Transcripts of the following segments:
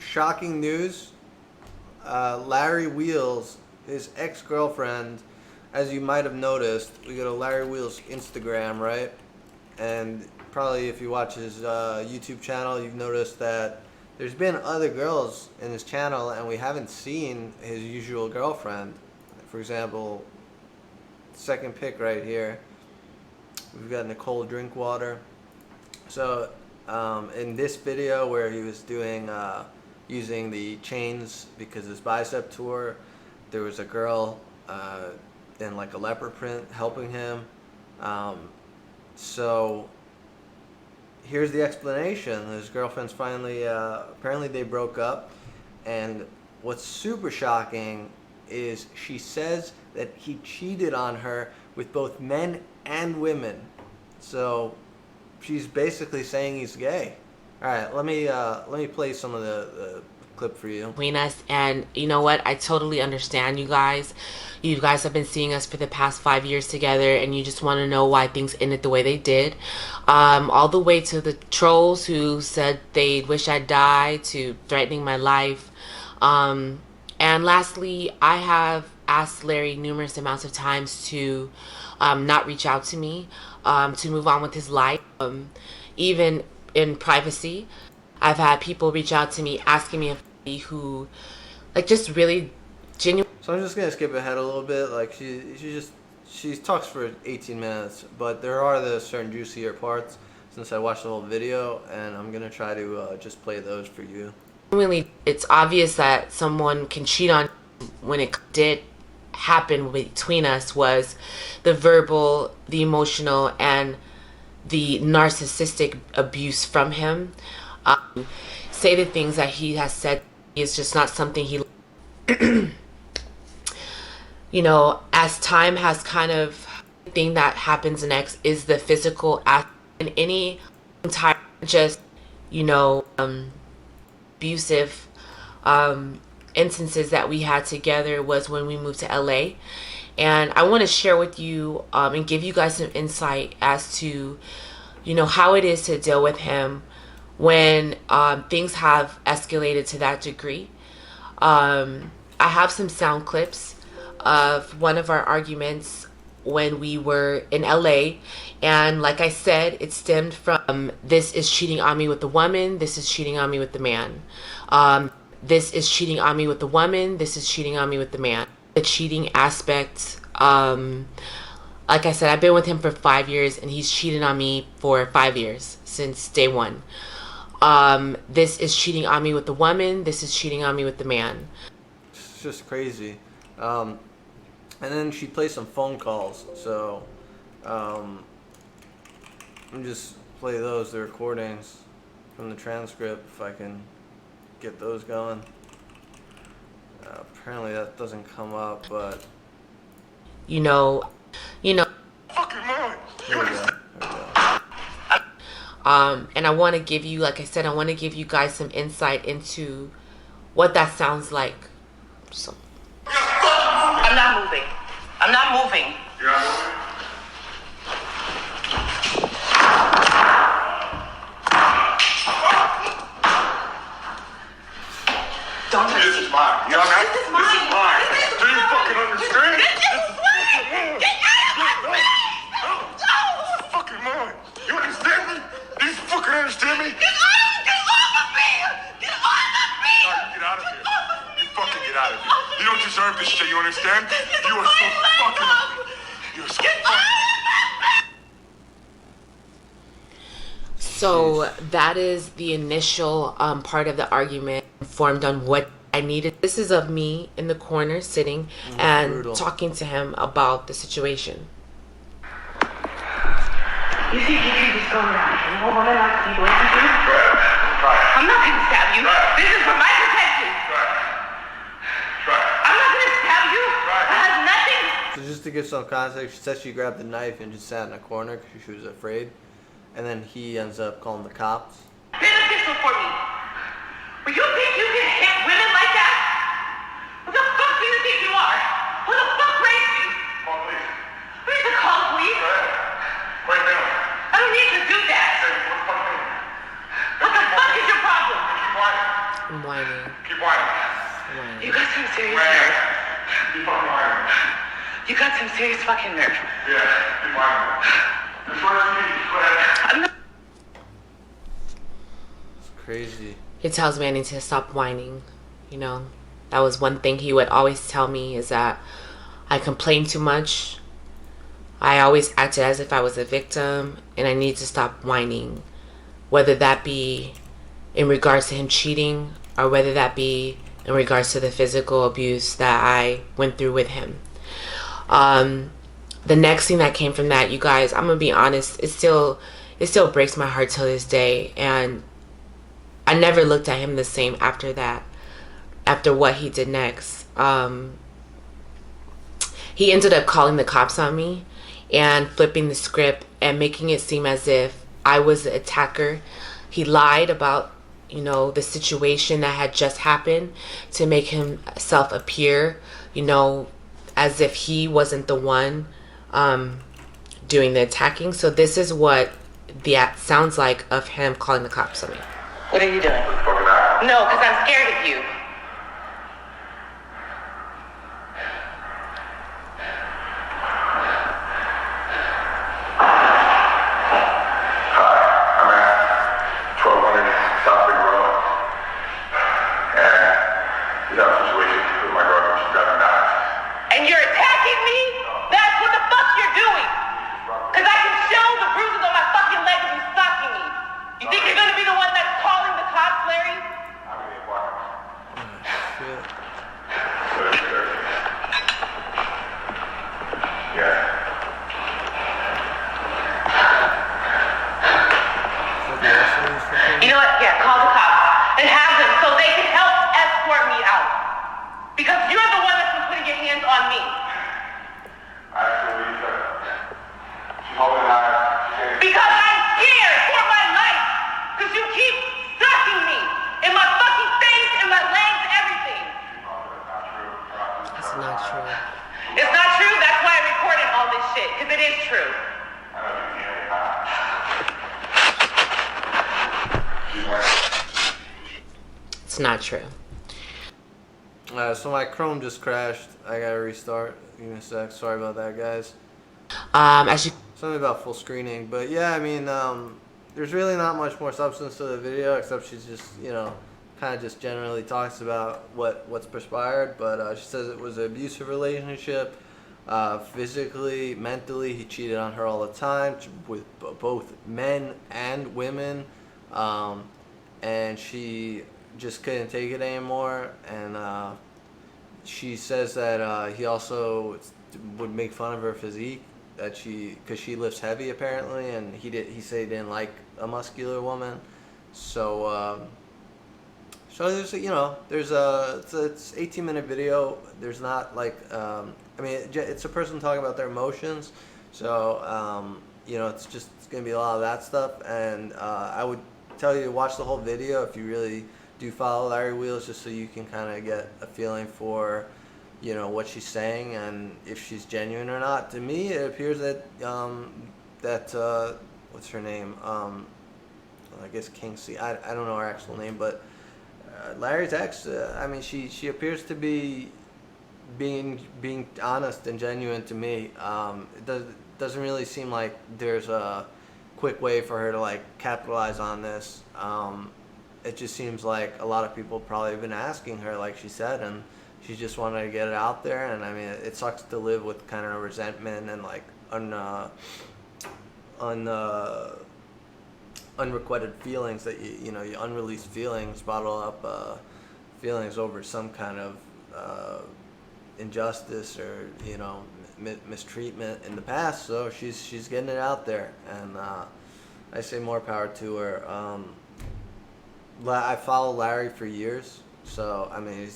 shocking news. Larry Wheels, his ex-girlfriend, as you might have noticed, we go to Larry Wheels' Instagram, right? And probably if you watch his YouTube channel, you've noticed that there's been other girls in his channel and we haven't seen his usual girlfriend. For example, second pick right here, we've got Nicole Drinkwater. So in this video where he was doing using the chains because his bicep tour, there was a girl in like a leopard print helping him. So here's the explanation. His girlfriend's finally, apparently they broke up, and what's super shocking is she says that he cheated on her with both men and women. So she's basically saying he's gay. All right, let me play some of the clip for you. Between us, and you know what? I totally understand you guys. You guys have been seeing us for the past 5 years together, and you just want to know why things ended the way they did. All the way to the trolls who said they wish I'd die, to threatening my life. And lastly, I have asked Larry numerous amounts of times to not reach out to me, to move on with his life, even in privacy. I've had people reach out to me asking me who, like, just really genuine. So I'm just gonna skip ahead a little bit. Like she talks for 18 minutes, but there are the certain juicier parts since I watched the whole video, and I'm gonna try to just play those for you. Really, it's obvious that someone can cheat on. When it did happen between us was the verbal, the emotional, and the narcissistic abuse from him. Say the things that he has said is just not something he you know, as time has kind of, thing that happens next is the physical act, and any entire just, you know, abusive instances that we had together was when we moved to LA. And I want to share with you and give you guys some insight as to, you know, how it is to deal with him when things have escalated to that degree. I have some sound clips of one of our arguments when we were in LA, and like I said, it stemmed from this is cheating on me with the woman, this is cheating on me with the man. This is cheating on me with the woman, this is cheating on me with the man. The cheating aspect, like I said, I've been with him for 5 years and he's cheated on me for 5 years since day one. This is cheating on me with the woman, this is cheating on me with the man. It's just crazy. And then she plays some phone calls, so let me just play those, the recordings from the transcript, if I can get those going. Apparently that doesn't come up, but you know. Fucking man. Here we go. And I want to give you, like I said, I want to give you guys some insight into what that sounds like. So. I'm not moving. I'm not moving. You're not moving? Don't touch This me. is mine. You know what I mean? This is mine. This is mine. This is Do you mine. fucking understand? This is mine. Get out of my face. No. Fucking mine. You understand me? Do you fucking understand me? Get off of me. Get off of me. Sorry, get out of here. You fucking get out of here. You don't deserve this shit, you understand? You are so fucking... You are so fucking... So that is the initial part of the argument formed on what I needed. This is of me in the corner sitting and brutal. talking to him about the situation. You see, you can just go around. And a woman like you, the way you do. I'm not gonna stab you. This is for my protection. I'm not gonna stab you. I have nothing. So just to give some context, she said she grabbed the knife and just sat in a corner because she was afraid. And then he ends up calling the cops. Get a pistol for me. But you think you can hit women like that? What the fuck do you think you are? Who the fuck raised you? Call police. Who needs to call the police? Right now. I don't need to do that. Hey, what the fuck? What the fuck is your problem? Quiet. I'm whining. Keep whining. Whining. You got some serious Whining. nerve. Keep fucking whining. You got some serious fucking nerve. Yeah, keep whining. As far as you need, go ahead. I'm not. It's crazy. He tells me I need to stop whining. You know, that was one thing he would always tell me, is that I complain too much. I always acted as if I was a victim, and I need to stop whining. Whether that be in regards to him cheating, or whether that be in regards to the physical abuse that I went through with him. The next thing that came from that, you guys, I'm gonna be honest, it still breaks my heart till this day, and I never looked at him the same after that, after what he did next. He ended up calling the cops on me and flipping the script and making it seem as if I was the attacker. He lied about, you know, the situation that had just happened to make himself appear, you know, as if he wasn't the one doing the attacking. So this is what that sounds like of him calling the cops on me. What are you doing? Fucking out. No, because I'm scared of you. I'm at 1200 South Big Road. And we have a situation with my girlfriend. She's driving knives. And you're attacking me? That's what the fuck you're doing. Because I can show the bruises on my fucking leg of you stalking me. You think you're going to be the one that's calling the cops, Larry? I mean, what? Shit. Yeah. You know what? Yeah, call the cops and have them so they can help escort me out. Because you're the one that's been putting your hands on me. Actually, she's holding an eye. Because I'm scared for my life. Because you keep stalking me in my fucking face, in my legs, everything. That's not true. It's not true. That's why I recorded all this shit. Because it is true. It's not true. So my Chrome just crashed. I gotta restart. Give me a sec. Sorry about that, guys. As you Something about full screening, but yeah, I mean, there's really not much more substance to the video except she's just, you know, kind of just generally talks about what's perspired. But she says it was an abusive relationship, physically, mentally. He cheated on her all the time with both men and women, and she just couldn't take it anymore. And she says that he also would make fun of her physique. That because she lifts heavy apparently, and he said he didn't like a muscular woman. So there's it's 18-minute video. There's not like I mean it's a person talking about their emotions. So you know, it's gonna be a lot of that stuff. And I would tell you to watch the whole video if you really do follow Larry Wheels, just so you can kind of get a feeling for, you know, what she's saying and if she's genuine or not. To me, it appears that what's her name? I guess Kingsley. I don't know her actual name, but Larry's ex. I mean, she appears to be being honest and genuine to me. It doesn't really seem like there's a quick way for her to like capitalize on this. It just seems like a lot of people probably have been asking her, like she said, and she just wanted to get it out there. And I mean, it sucks to live with kind of resentment and like unrequited feelings that you know, you unreleased feelings, bottle up feelings over some kind of injustice or, you know, mistreatment in the past. So she's getting it out there, and I say more power to her. I followed Larry for years, so I mean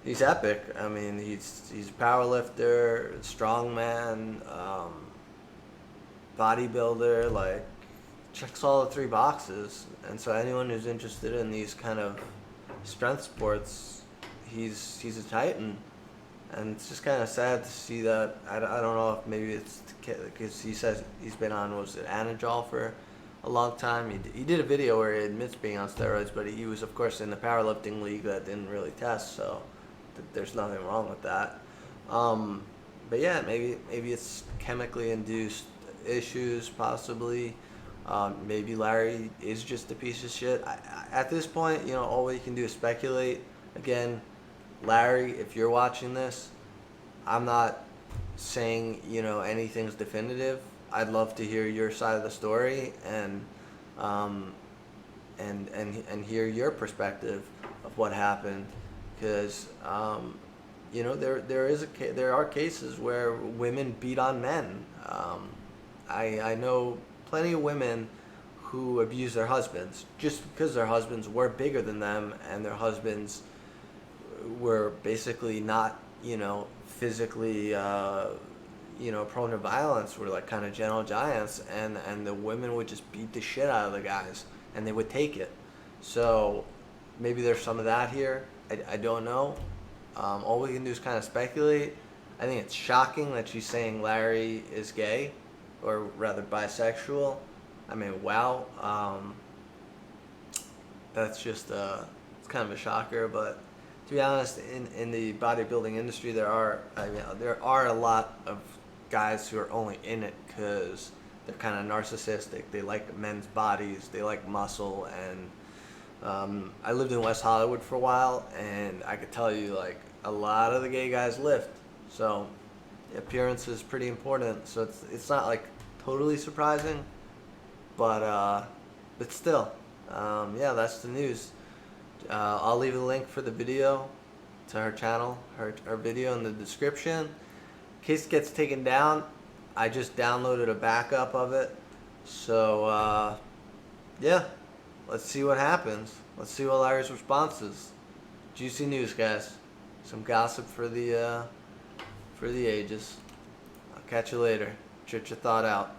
he's epic. I mean he's a power lifter, strongman, bodybuilder, like checks all the 3 boxes. And so anyone who's interested in these kind of strength sports, he's a titan. And it's just kind of sad to see that. I don't know if maybe it's because he says he's been on, was it Anagel for a long time. He did a video where he admits being on steroids, but he was, of course, in the powerlifting league that didn't really test, so there's nothing wrong with that. But yeah, maybe it's chemically induced issues, possibly. Maybe Larry is just a piece of shit. At this point, you know, all we can do is speculate. Again, Larry, if you're watching this, I'm not saying, you know, anything's definitive. I'd love to hear your side of the story and hear your perspective of what happened, because you know, there are cases where women beat on men. I know plenty of women who abuse their husbands just because their husbands were bigger than them and their husbands were basically not, you know, physically, you know, prone to violence, were like kind of gentle giants, and the women would just beat the shit out of the guys and they would take it. So maybe there's some of that here. I don't know. All we can do is kind of speculate. I think it's shocking that she's saying Larry is gay, or rather bisexual. I mean, wow. That's just it's kind of a shocker. But to be honest, in the bodybuilding industry, there are a lot of guys who are only in it because they're kind of narcissistic. They like men's bodies. They like muscle. And I lived in West Hollywood for a while, and I could tell you, like, a lot of the gay guys lift. So appearance is pretty important. So it's not like totally surprising, but still, yeah, that's the news. I'll leave a link for the video to her channel, her video in the description. In case it gets taken down, I just downloaded a backup of it. So yeah, let's see what happens. Let's see what Larry's response is. Juicy news, guys. Some gossip for the ages. I'll catch you later. Chit your thought out.